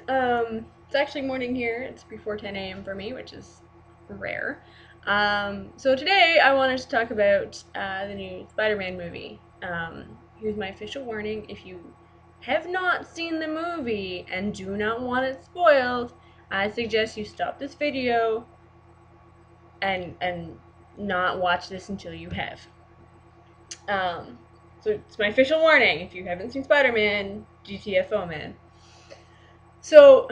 guys. It's actually morning here. It's before 10 a.m. for me, which is rare. So today I wanted to talk about the new Spider-Man movie. Here's my official warning: if you have not seen the movie and do not want it spoiled, I suggest you stop this video and not watch this until you have. Um, so it's my official warning: if you haven't seen Spider-Man, GTFO, man. So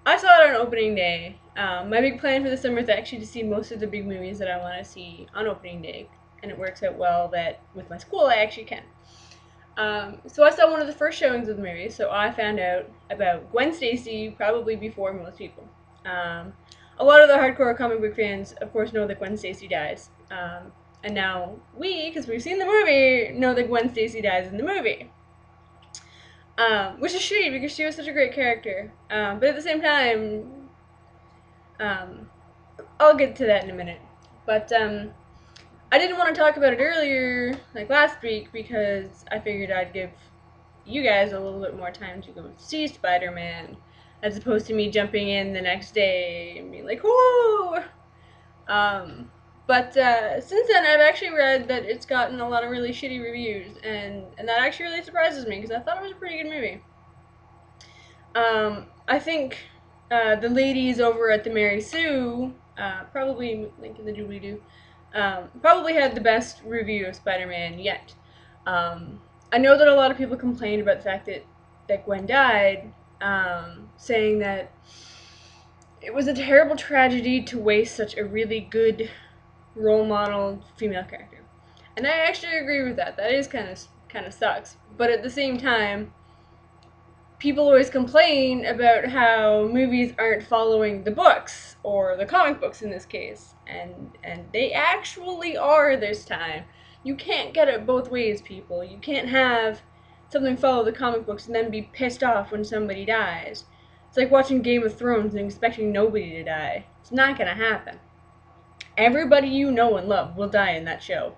I saw it on opening day. My big plan for the summer is actually to see most of the big movies that I want to see on opening day, and it works out well that with my school I actually can. So I saw one of the first showings of the movie, so I found out about Gwen Stacy probably before most people. A lot of the hardcore comic book fans, of course, know that Gwen Stacy dies. And now we, because we've seen the movie, know that Gwen Stacy dies in the movie. Which is shitty because she was such a great character. But at the same time, um, I'll get to that in a minute. But I didn't want to talk about it earlier, like last week, because I figured I'd give you guys a little bit more time to go see Spider-Man, as opposed to me jumping in the next day and being like, whoo! But since then, I've actually read that it's gotten a lot of really shitty reviews, and that actually really surprises me, because I thought it was a pretty good movie. I think the ladies over at the Mary Sue, probably link in the doobly doo, probably had the best review of Spider-Man yet. I know that a lot of people complained about the fact that Gwen died, saying that it was a terrible tragedy to waste such a really good role model female character. And I actually agree with that. That is kind of sucks. But at the same time, people always complain about how movies aren't following the books, or the comic books in this case, and they actually are this time. You can't get it both ways, people. You can't have something follow the comic books and then be pissed off when somebody dies. It's like watching Game of Thrones and expecting nobody to die. It's not gonna happen. Everybody you know and love will die in that show.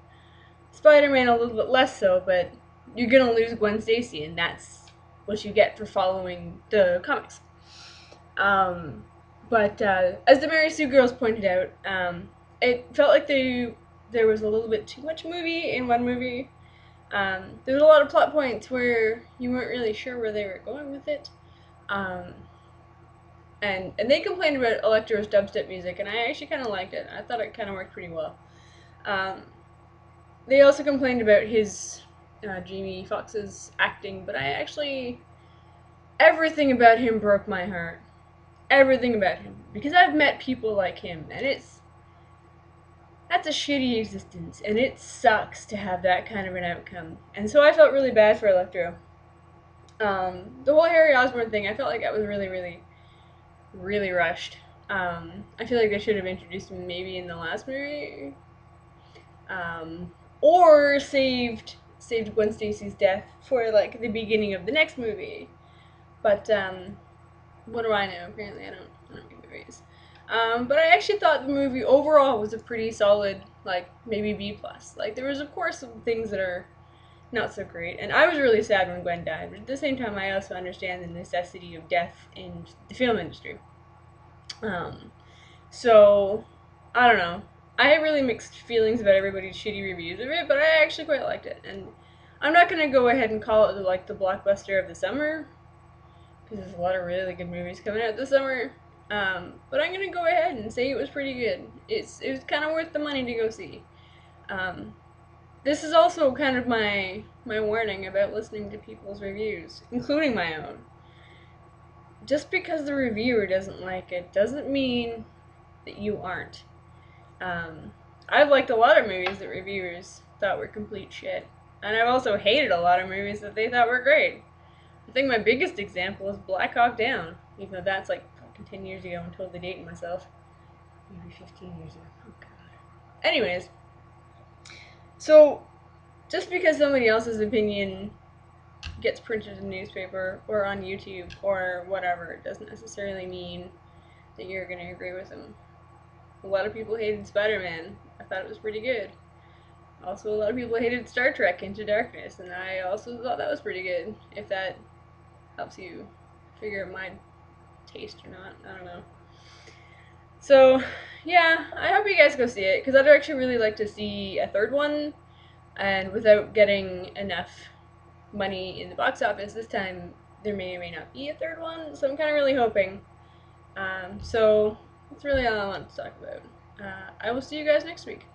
Spider-Man a little bit less so, but you're gonna lose Gwen Stacy, and that's what you get for following the comics. But as the Mary Sue girls pointed out, it felt like there was a little bit too much movie in one movie. There was a lot of plot points where you weren't really sure where they were going with it. And they complained about Electro's dubstep music, and I actually kind of liked it. I thought it kind of worked pretty well. They also complained about his Jamie Foxx's acting, but I actually, everything about him broke my heart. Everything about him, because I've met people like him, and that's a shitty existence, and it sucks to have that kind of an outcome. And so I felt really bad for Electro. The whole Harry Osborn thing, I felt like that was really, really, really rushed. I feel like they should have introduced him maybe in the last movie, or saved Gwen Stacy's death for like the beginning of the next movie. But what do I know? Apparently, I don't get movies. But I actually thought the movie overall was a pretty solid, like maybe B plus. Like there was of course some things that are not so great, and I was really sad when Gwen died. But at the same time, I also understand the necessity of death in the film industry. So I don't know. I have really mixed feelings about everybody's shitty reviews of it, but I actually quite liked it, and I'm not gonna go ahead and call it like the blockbuster of the summer, because there's a lot of really good movies coming out this summer. But I'm gonna go ahead and say it was pretty good. It was kind of worth the money to go see. This is also kind of my warning about listening to people's reviews, including my own. Just because the reviewer doesn't like it doesn't mean that you aren't. I've liked a lot of movies that reviewers thought were complete shit, and I've also hated a lot of movies that they thought were great. I think my biggest example is Black Hawk Down, even though that's like fucking 10 years ago. I'm totally dating myself. Maybe 15 years ago. Oh, God. Anyways, so just because somebody else's opinion gets printed in a newspaper or on YouTube or whatever doesn't necessarily mean that you're going to agree with them. A lot of people hated Spider-Man. I thought it was pretty good. Also, a lot of people hated Star Trek Into Darkness, and I also thought that was pretty good, if that helps you figure out my taste or not. I don't know. So, yeah, I hope you guys go see it because I'd actually really like to see a third one, and without getting enough money in the box office this time, there may or may not be a third one. So I'm kind of really hoping. So that's really all I want to talk about. I will see you guys next week.